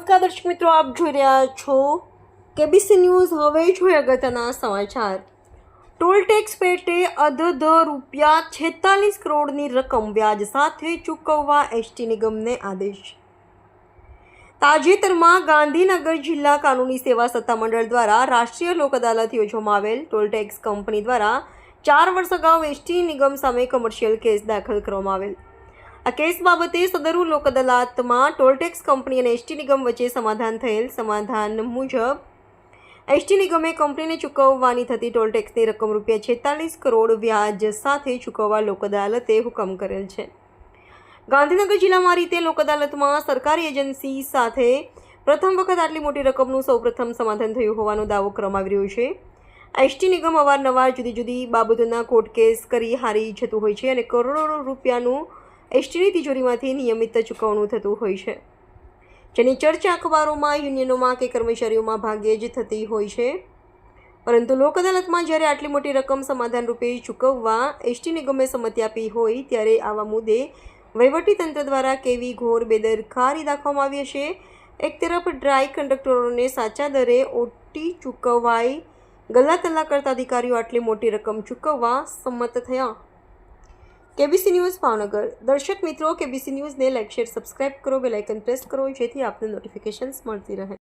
નમસ્કાર દર્શક મિત્રો, આપ જોઈ રહ્યા છો કેબીસી ન્યૂઝ। હવે જોઈએ અગત્યના સમાચાર। ટોલ ટેક્સ પેટે ₹46 કરોડની રકમ વ્યાજ સાથે ચૂકવવા એસટી નિગમને આદેશ। તાજેતરમાં ગાંધીનગર જિલ્લા કાનૂની સેવા સત્તામંડળ દ્વારા રાષ્ટ્રીય લોક અદાલત યોજવામાં આવેલ ટોલ ટેક્સ કંપની દ્વારા 4 વર્ષ અગાઉ એસટી નિગમ સામે કમર્શિયલ કેસ દાખલ કરવામાં આવેલ। આ કેસ બાબતે સદરુ લોક અદાલતમાં ટોલ ટેક્સ કંપની અને એસટી નિગમ વચ્ચે સમાધાન થયેલ। સમાધાન મુજબ એસટી નિગમે કંપનીને ચૂકવવાની થતી ટોલ ટેક્સની રકમ ₹46 કરોડ વ્યાજ સાથે ચૂકવવા લોક અદાલતે હુકમ કરેલ છે। ગાંધીનગર જિલ્લામાં આ રીતે લોક અદાલતમાં સરકારી એજન્સી સાથે પ્રથમ વખત આટલી મોટી રકમનું સૌપ્રથમ સમાધાન થયું હોવાનો દાવો કરવામાં આવી રહ્યો છે। એસટી નિગમ અવારનવાર જુદી જુદી બાબતોના કોર્ટ કેસ કરી હારી જતું હોય છે અને કરોડો રૂપિયાનું એસટીની તિજોરીમાંથી નિયમિત ચૂકવણું થતું હોય છે, જેની ચર્ચા અખબારોમાં, યુનિયનોમાં કે કર્મચારીઓમાં ભાગ્યે જ થતી હોય છે। પરંતુ લોક અદાલતમાં જ્યારે આટલી મોટી રકમ સમાધાન રૂપે ચૂકવવા એસટી નિગમે સંમતિ આપી હોય ત્યારે આવા મુદ્દે વહીવટીતંત્ર દ્વારા કેવી ઘોર બેદરકારી દાખવવામાં આવી હશે। એક તરફ ડ્રાય કંડક્ટરોને સાચા દરે ઓટી ચૂકવાય, ગલ્લા તલ્લા કરતા અધિકારીઓ આટલી મોટી રકમ ચૂકવવા સંમત થયા। KBC news Bhavnagar. દર્શક મિત્રો, કેબીસી ન્યૂઝને લાઇક, શેર, સબસ્ક્રાઇબ કરો, બેલ આઇકન પ્રેસ કરો, જેથી આપને નોટિફિકેશન્સ મળતી રહે।